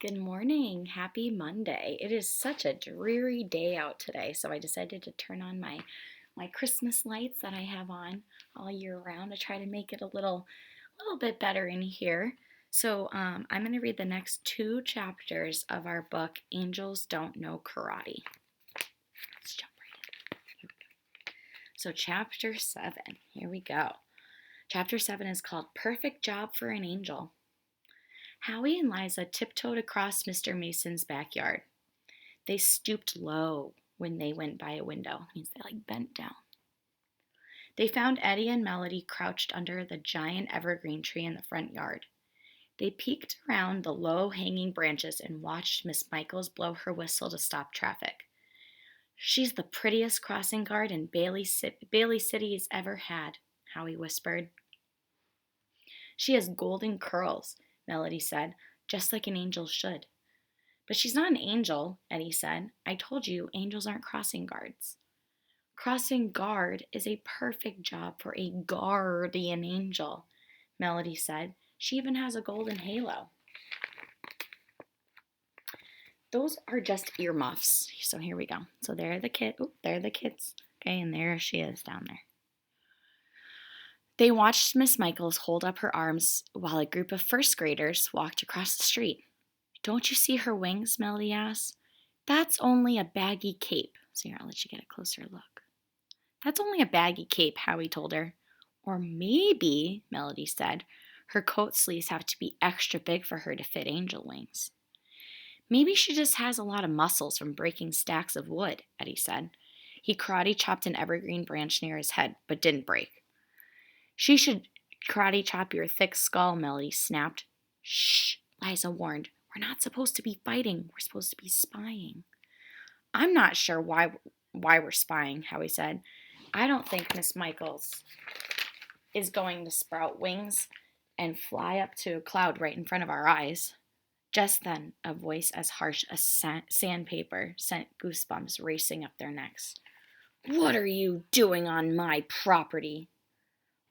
Good morning. Happy Monday. It is such a dreary day out today, so I decided to turn on my Christmas lights that I have on all year round to try to make it a little bit better in here. I'm going to read the next two chapters of our book, Angels Don't Know Karate. Let's jump right in. Here we go. So chapter 7. Here we go. Chapter 7 is called Perfect Job for an Angel. Howie and Liza tiptoed across Mr. Mason's backyard. They stooped low when they went by a window. It means they bent down. They found Eddie and Melody crouched under the giant evergreen tree in the front yard. They peeked around the low-hanging branches and watched Miss Michaels blow her whistle to stop traffic. "She's the prettiest crossing guard in Bailey City's ever had," Howie whispered. "She has golden curls," Melody said, "just like an angel should." "But she's not an angel," Eddie said. "I told you, angels aren't crossing guards." "Crossing guard is a perfect job for a guardian angel," Melody said. "She even has a golden halo." Those are just earmuffs. So here we go. So there are the kids. Okay, and there she is down there. They watched Miss Michaels hold up her arms while a group of first graders walked across the street. "Don't you see her wings?" Melody asked. "That's only a baggy cape." So here, I'll let you get a closer look. "That's only a baggy cape," Howie told her. "Or maybe," Melody said, "her coat sleeves have to be extra big for her to fit angel wings." "Maybe she just has a lot of muscles from breaking stacks of wood," Eddie said. He karate chopped an evergreen branch near his head, but didn't break. "She should karate chop your thick skull," Melody snapped. "Shh," Liza warned. "We're not supposed to be fighting. We're supposed to be spying." "I'm not sure why we're spying," Howie said. "I don't think Miss Michaels is going to sprout wings and fly up to a cloud right in front of our eyes." Just then, a voice as harsh as sandpaper sent goosebumps racing up their necks. "What are you doing on my property?"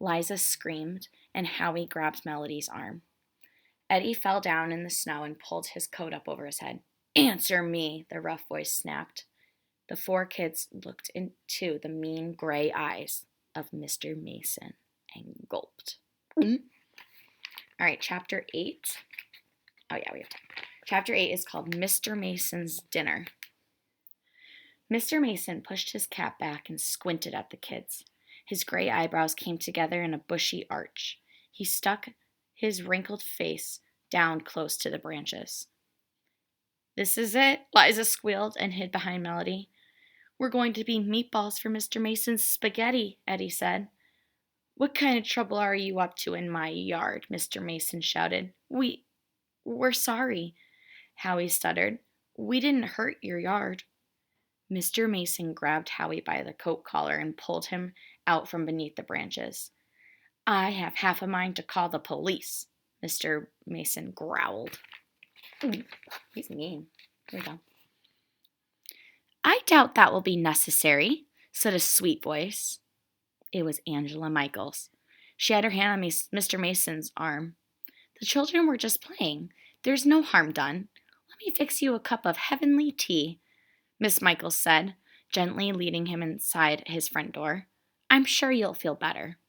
Liza screamed, and Howie grabbed Melody's arm. Eddie fell down in the snow and pulled his coat up over his head. "Answer me," the rough voice snapped. The four kids looked into the mean gray eyes of Mr. Mason and gulped. All right, chapter 8. Oh, yeah, we have time. Chapter 8 is called Mr. Mason's Dinner. Mr. Mason pushed his cap back and squinted at the kids. His gray eyebrows came together in a bushy arch. He stuck his wrinkled face down close to the branches. "This is it," Liza squealed and hid behind Melody. "We're going to be meatballs for Mr. Mason's spaghetti," Eddie said. "What kind of trouble are you up to in my yard?" Mr. Mason shouted. We're sorry," Howie stuttered. "We didn't hurt your yard." Mr. Mason grabbed Howie by the coat collar and pulled him out from beneath the branches. "I have half a mind to call the police," Mr. Mason growled. He's mean. Here we go. "I doubt that will be necessary," said a sweet voice. It was Angela Michaels. She had her hand on Mr. Mason's arm. "The children were just playing. There's no harm done. Let me fix you a cup of heavenly tea," Miss Michaels said, gently leading him inside his front door. "I'm sure you'll feel better."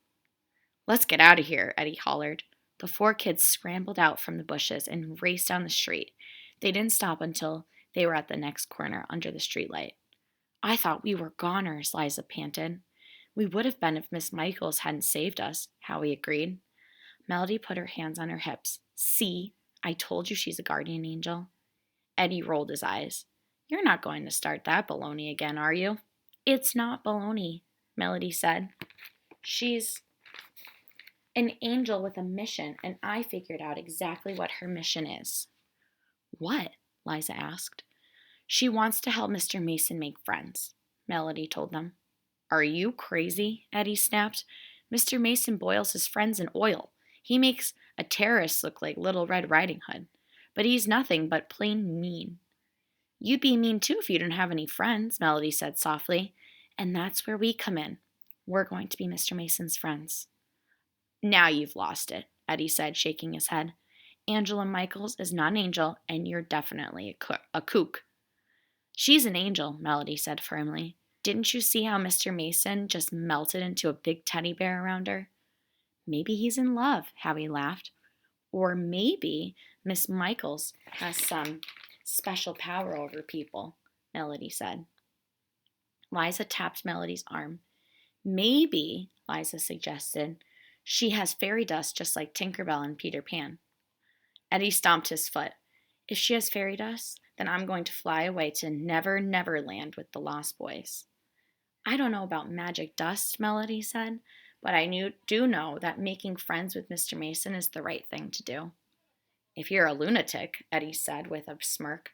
"Let's get out of here," Eddie hollered. The four kids scrambled out from the bushes and raced down the street. They didn't stop until they were at the next corner under the streetlight. "I thought we were goners," Liza panted. "We would have been if Miss Michaels hadn't saved us," Howie agreed. Melody put her hands on her hips. "See, I told you she's a guardian angel." Eddie rolled his eyes. "You're not going to start that baloney again, are you?" "It's not baloney," Melody said. "She's an angel with a mission, and I figured out exactly what her mission is." "What?" Liza asked. "She wants to help Mr. Mason make friends," Melody told them. "Are you crazy?" Eddie snapped. "Mr. Mason boils his friends in oil. He makes a terrorist look like Little Red Riding Hood. But he's nothing but plain mean." "You'd be mean too if you didn't have any friends," Melody said softly. "And that's where we come in. We're going to be Mr. Mason's friends." "Now you've lost it," Eddie said, shaking his head. Angela Michaels is not an angel, and you're definitely a kook. She's an angel, Melody said firmly. Didn't you see how Mr. Mason just melted into a big teddy bear around her? Maybe he's in love, Howie laughed. Or maybe Miss Michaels has some special power over people, Melody said. Liza tapped Melody's arm. Maybe, Liza suggested, she has fairy dust just like Tinkerbell and Peter Pan. Eddie stomped his foot. If she has fairy dust, then I'm going to fly away to Never Never Land with the Lost Boys. I don't know about magic dust, Melody said, but I do know that making friends with Mr. Mason is the right thing to do. If you're a lunatic, Eddie said with a smirk.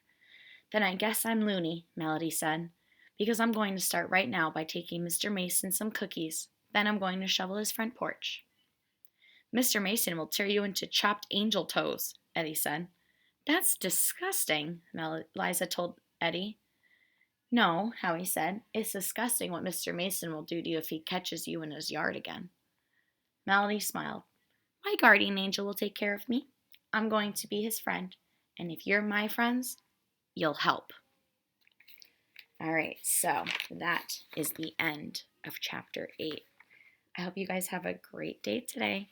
Then I guess I'm loony, Melody said, because I'm going to start right now by taking Mr. Mason some cookies. Then I'm going to shovel his front porch. Mr. Mason will tear you into chopped angel toes, Eddie said. That's disgusting, Liza told Eddie. No, Howie said. It's disgusting what Mr. Mason will do to you if he catches you in his yard again. Melody smiled. My guardian angel will take care of me. I'm going to be his friend. And if you're my friends, you'll help. All right, so that is the end of chapter 8. I hope you guys have a great day today.